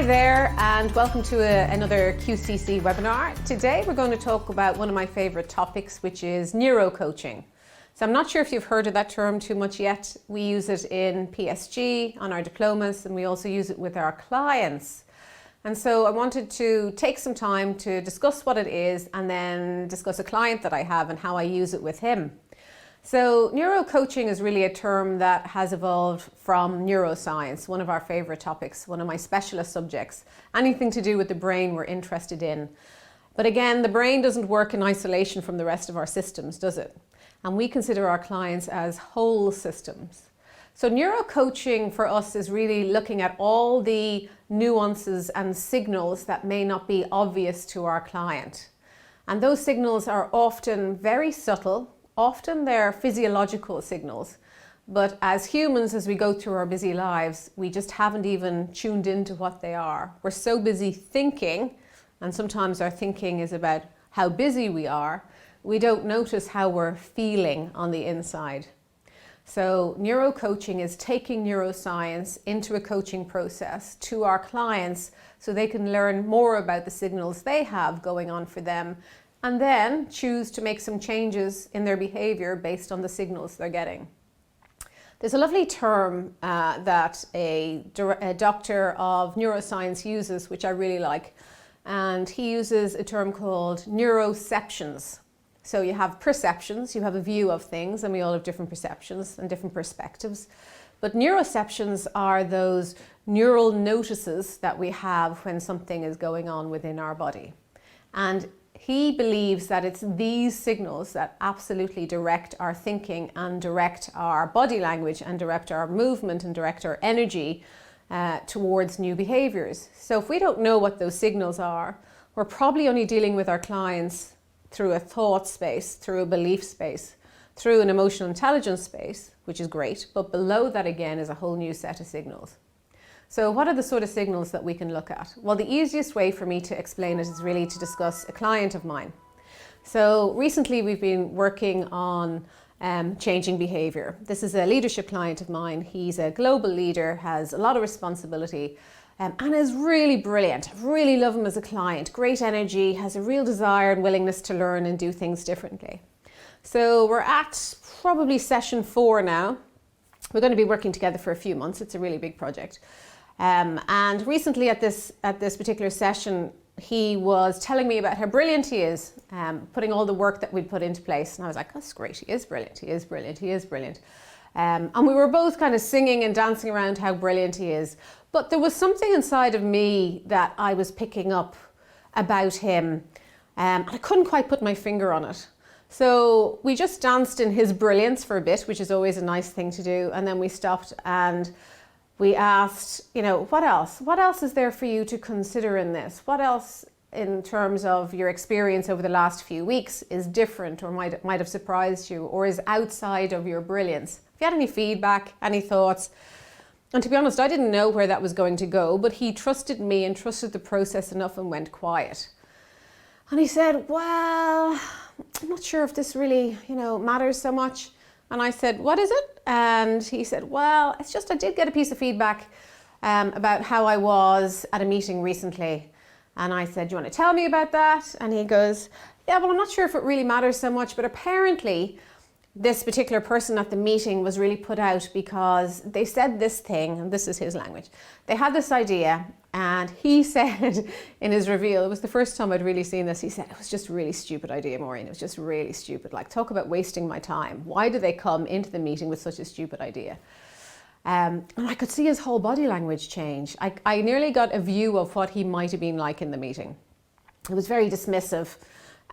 Hi there, and welcome to another QCC webinar. Today we're going to talk about one of my favorite topics, which is neuro-coaching. So I'm not sure if you've heard of that term too much yet. We use it in PSG on our diplomas, and we also use it with our clients. And so I wanted to take some time to discuss what it is and then discuss a client that I have and how I use it with him. So neuro-coaching is really a term that has evolved from neuroscience, one of our favorite topics, one of my specialist subjects, anything to do with the brain we're interested in. But again, the brain doesn't work in isolation from the rest of our systems, does it? And we consider our clients as whole systems. So neuro-coaching for us is really looking at all the nuances and signals that may not be obvious to our client. And those signals are often very subtle. Often they're physiological signals, but as humans, as we go through our busy lives, we just haven't even tuned into what they are. We're so busy thinking, and sometimes our thinking is about how busy we are, we don't notice how we're feeling on the inside. So neuro-coaching is taking neuroscience into a coaching process to our clients so they can learn more about the signals they have going on for them, and then choose to make some changes in their behavior based on the signals they're getting. There's a lovely term that a doctor of neuroscience uses, which I really like, and he uses a term called neuroceptions. So you have perceptions, you have a view of things, and we all have different perceptions and different perspectives. But neuroceptions are those neural notices that we have when something is going on within our body. And he believes that it's these signals that absolutely direct our thinking and direct our body language and direct our movement and direct our energy towards new behaviors. So if we don't know what those signals are, we're probably only dealing with our clients through a thought space, through a belief space, through an emotional intelligence space, which is great, but below that again is a whole new set of signals. So what are the sort of signals that we can look at? Well, the easiest way for me to explain it is really to discuss a client of mine. So recently we've been working on changing behavior. This is a leadership client of mine. He's a global leader, has a lot of responsibility, and is really brilliant. I really love him as a client. Great energy, has a real desire and willingness to learn and do things differently. So we're at probably session 4 now. We're going to be working together for a few months. It's a really big project. And recently at this particular session, he was telling me about how brilliant he is, putting all the work that we'd put into place. And I was like, that's great. He is brilliant. He is brilliant. He is brilliant. And we were both kind of singing and dancing around how brilliant he is. But there was something inside of me that I was picking up about him. And I couldn't quite put my finger on it. So we just danced in his brilliance for a bit, which is always a nice thing to do. And then we stopped and we asked, what else? What else is there for you to consider in this? What else in terms of your experience over the last few weeks is different or might have surprised you or is outside of your brilliance? If you had any feedback, any thoughts? And to be honest, I didn't know where that was going to go, but he trusted me and trusted the process enough and went quiet. And he said, well, I'm not sure if this really, matters so much. And I said, what is it? And he said, well, it's just I did get a piece of feedback about how I was at a meeting recently. And I said, do you want to tell me about that? And he goes, yeah, well, I'm not sure if it really matters so much, but apparently this particular person at the meeting was really put out because they said this thing, and this is his language. They had this idea, and he said in his reveal, it was the first time I'd really seen this, he said, it was just a really stupid idea, Maureen. It was just really stupid. Like, talk about wasting my time. Why do they come into the meeting with such a stupid idea? And I could see his whole body language change. I nearly got a view of what he might have been like in the meeting. It was very dismissive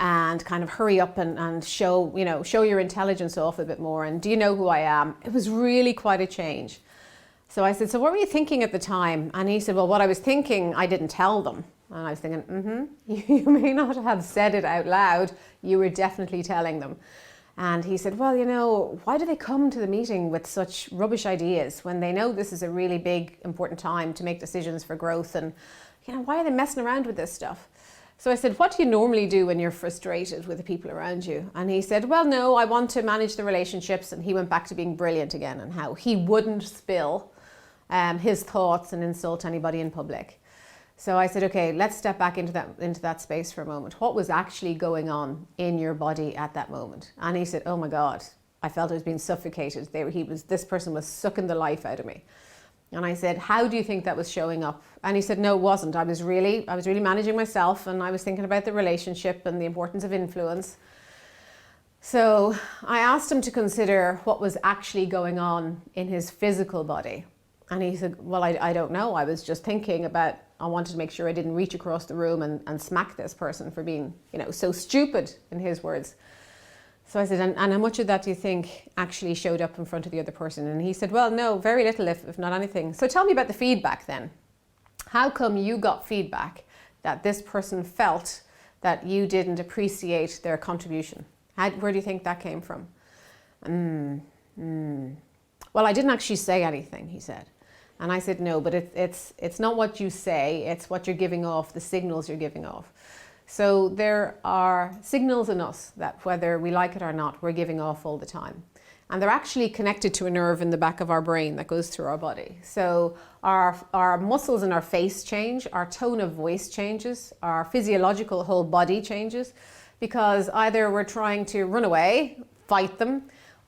and kind of hurry up and show your intelligence off a bit more. And do you know who I am? It was really quite a change. So I said, so what were you thinking at the time? And he said, well, what I was thinking, I didn't tell them. And I was thinking, you may not have said it out loud. You were definitely telling them. And he said, well, why do they come to the meeting with such rubbish ideas when they know this is a really big, important time to make decisions for growth? And, why are they messing around with this stuff? So I said, what do you normally do when you're frustrated with the people around you? And he said, well, no, I want to manage the relationships. And he went back to being brilliant again and how he wouldn't spill his thoughts and insult anybody in public. So I said, okay, let's step back into that space for a moment. What was actually going on in your body at that moment? And he said, oh my God, I felt I was being suffocated. This person was sucking the life out of me. And I said, how do you think that was showing up? And he said, no, it wasn't. I was really managing myself, and I was thinking about the relationship and the importance of influence. So I asked him to consider what was actually going on in his physical body. And he said, well, I don't know. I was just thinking about, I wanted to make sure I didn't reach across the room and smack this person for being, so stupid, in his words. So I said, and how much of that do you think actually showed up in front of the other person? And he said, well, no, very little, if not anything. So tell me about the feedback then. How come you got feedback that this person felt that you didn't appreciate their contribution? Where do you think that came from? Well, I didn't actually say anything, he said. And I said, no, but it's not what you say, it's what you're giving off, the signals you're giving off. So there are signals in us that, whether we like it or not, we're giving off all the time. And they're actually connected to a nerve in the back of our brain that goes through our body. So our muscles in our face change, our tone of voice changes, our physiological whole body changes, because either we're trying to run away, fight them,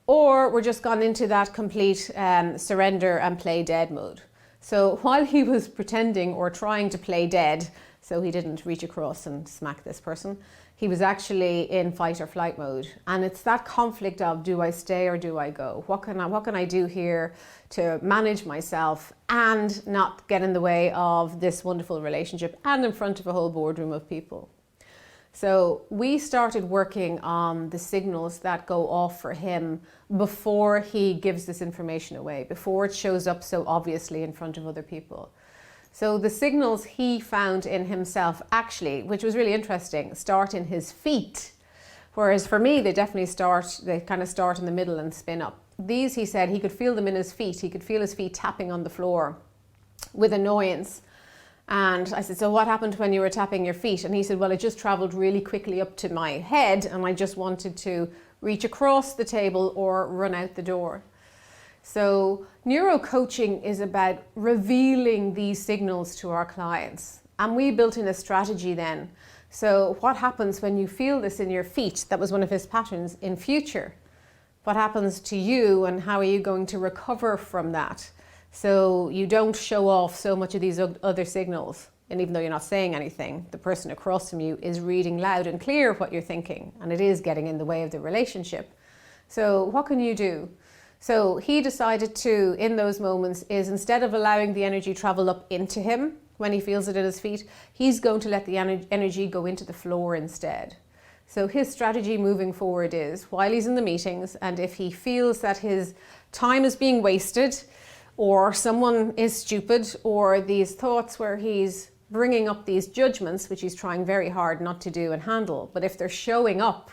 or we're just gone into that complete surrender and play dead mode. So while he was pretending or trying to play dead, so he didn't reach across and smack this person, he was actually in fight or flight mode. And it's that conflict of, do I stay or do I go? What can I do here to manage myself and not get in the way of this wonderful relationship and in front of a whole boardroom of people? So we started working on the signals that go off for him before he gives this information away, before it shows up so obviously in front of other people. So the signals he found in himself actually, which was really interesting, start in his feet. Whereas for me, they kind of start in the middle and spin up. These, he said, he could feel them in his feet. He could feel his feet tapping on the floor with annoyance. And I said, so what happened when you were tapping your feet? And he said, well, it just traveled really quickly up to my head and I just wanted to reach across the table or run out the door. So neuro-coaching is about revealing these signals to our clients. And we built in a strategy then. So what happens when you feel this in your feet? That was one of his patterns in future. What happens to you and how are you going to recover from that? So you don't show off so much of these other signals. And even though you're not saying anything, the person across from you is reading loud and clear what you're thinking. And it is getting in the way of the relationship. So what can you do? So he decided to, in those moments, is instead of allowing the energy travel up into him when he feels it at his feet, he's going to let the energy go into the floor instead. So his strategy moving forward is, while he's in the meetings, and if he feels that his time is being wasted, or someone is stupid, or these thoughts where he's bringing up these judgments, which he's trying very hard not to do and handle, but if they're showing up,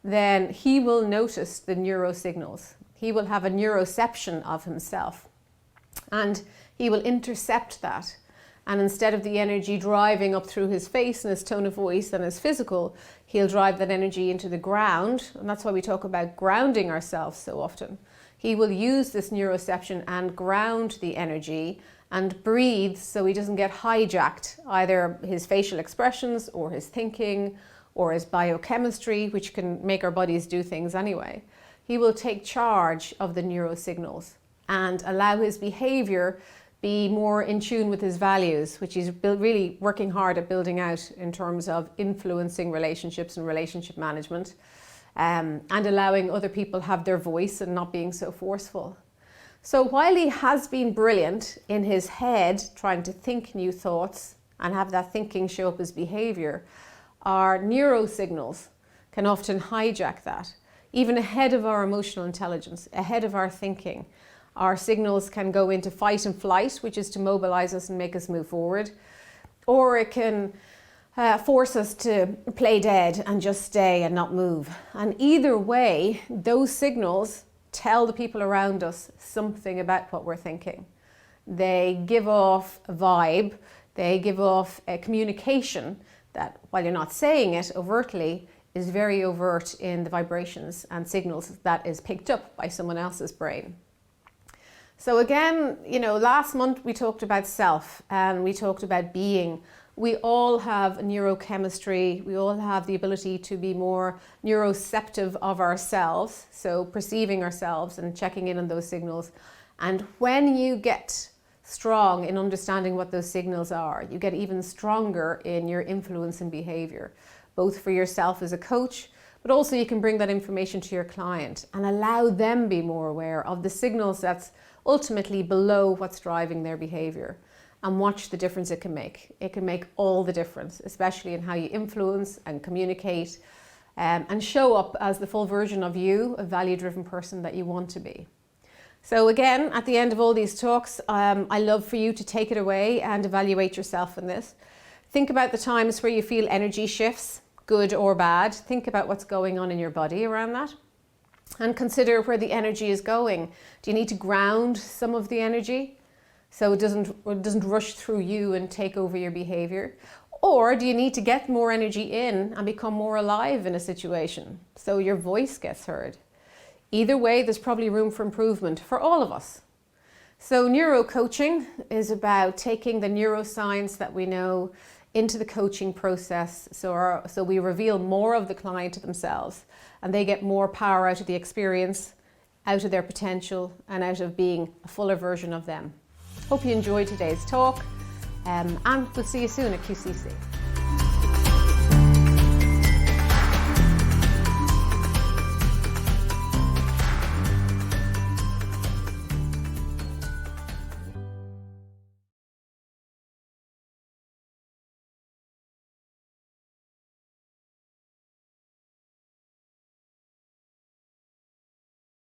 then he will notice the neuro signals. He will have a neuroception of himself and he will intercept that. And instead of the energy driving up through his face and his tone of voice and his physical, he'll drive that energy into the ground. And that's why we talk about grounding ourselves so often. He will use this neuroception and ground the energy and breathe so he doesn't get hijacked, either his facial expressions or his thinking or his biochemistry, which can make our bodies do things anyway. He will take charge of the neurosignals and allow his behavior be more in tune with his values, which he's really working hard at building out in terms of influencing relationships and relationship management, and allowing other people have their voice and not being so forceful. So while he has been brilliant in his head, trying to think new thoughts and have that thinking show up as behavior, our neurosignals can often hijack that. Even ahead of our emotional intelligence, ahead of our thinking, our signals can go into fight and flight, which is to mobilize us and make us move forward. Or it can force us to play dead and just stay and not move. And either way, those signals tell the people around us something about what we're thinking. They give off a vibe, they give off a communication that, while you're not saying it overtly, is very overt in the vibrations and signals that is picked up by someone else's brain. So again, last month we talked about self and we talked about being. We all have neurochemistry. We all have the ability to be more neuroceptive of ourselves. So perceiving ourselves and checking in on those signals. And when you get strong in understanding what those signals are, you get even stronger in your influence and behavior, both for yourself as a coach, but also you can bring that information to your client and allow them be more aware of the signals that's ultimately below what's driving their behavior, and watch the difference it can make. It can make all the difference, especially in how you influence and communicate and show up as the full version of you, a value-driven person that you want to be. So again, at the end of all these talks, I love for you to take it away and evaluate yourself in this. Think about the times where you feel energy shifts, good or bad. Think about what's going on in your body around that. And consider where the energy is going. Do you need to ground some of the energy so it doesn't rush through you and take over your behavior? Or do you need to get more energy in and become more alive in a situation so your voice gets heard? Either way, there's probably room for improvement for all of us. So neuro-coaching is about taking the neuroscience that we know into the coaching process so we reveal more of the client to themselves and they get more power out of the experience, out of their potential, and out of being a fuller version of them. Hope you enjoyed today's talk and we'll see you soon at QCC.